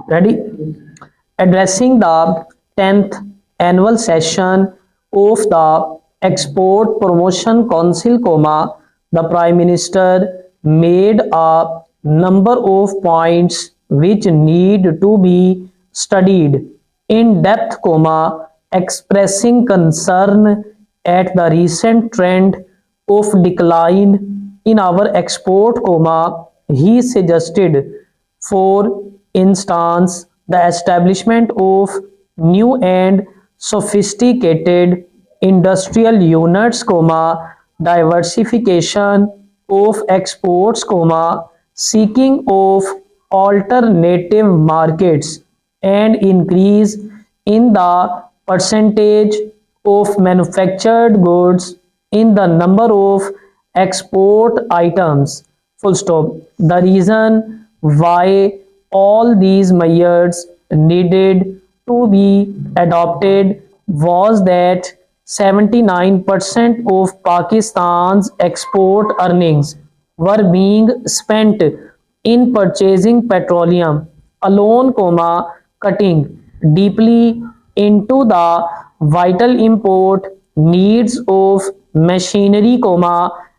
Ready? Addressing the 10th annual session of the Export Promotion Council, the Prime Minister made a number of points which need to be studied in depth, expressing concern at the recent trend of decline in our export, he suggested, for instance, the establishment of new and sophisticated industrial units, diversification of exports, seeking of alternative markets, and increase in the percentage of manufactured goods in the number of export items. Full stop. The reason why all these measures needed to be adopted was that 79% of Pakistan's export earnings were being spent in purchasing petroleum alone, cutting deeply into the vital import needs of machinery,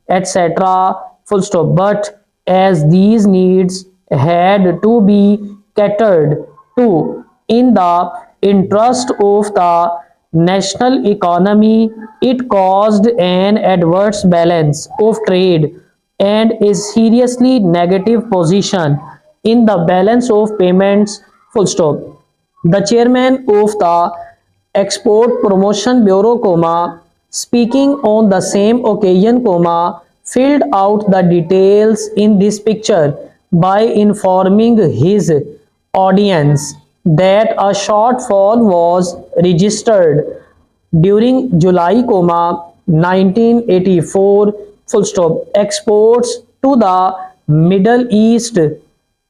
etc. Full stop. But as these needs had to be catered to in the interest of the national economy, it caused an adverse balance of trade and a seriously negative position in the balance of payments. Full stop. The chairman of the Export Promotion Bureau, speaking on the same occasion, filled out the details in this picture by informing his audience that a shortfall was registered during July, 1984, full stop. Exports to the Middle East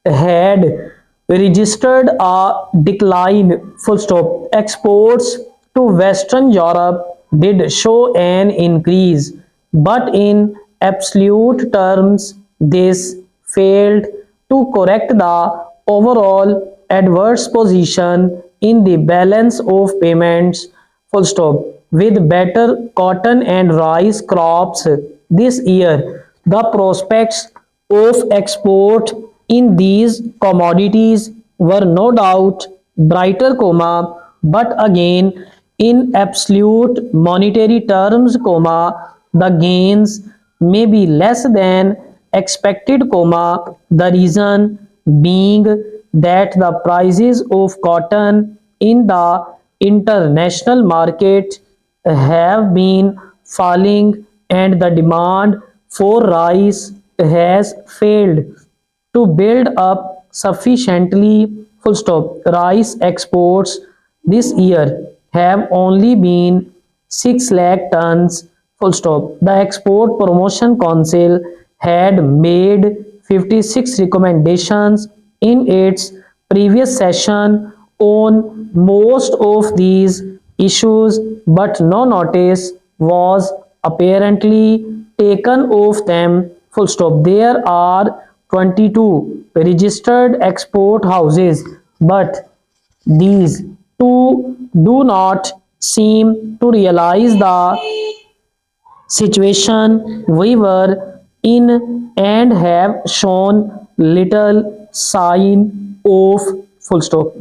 had registered a decline, full stop. Exports to Western Europe did show an increase, but in absolute terms, this failed to correct the overall adverse position in the balance of payments, full stop. With better cotton and rice crops this year, the prospects of export in these commodities were no doubt brighter, but again in absolute monetary terms, the gains may be less than expected, the reason being that the prices of cotton in the international market have been falling and the demand for rice has failed to build up sufficiently, full stop. Rice exports this year have only been 6 lakh tons, full stop. The Export Promotion Council had made 56 recommendations in its previous session on most of these issues, but no notice was apparently taken of them. Full stop. There are 22 registered export houses, but these two do not seem to realize the situation we were in and have shown little sign of, full stop.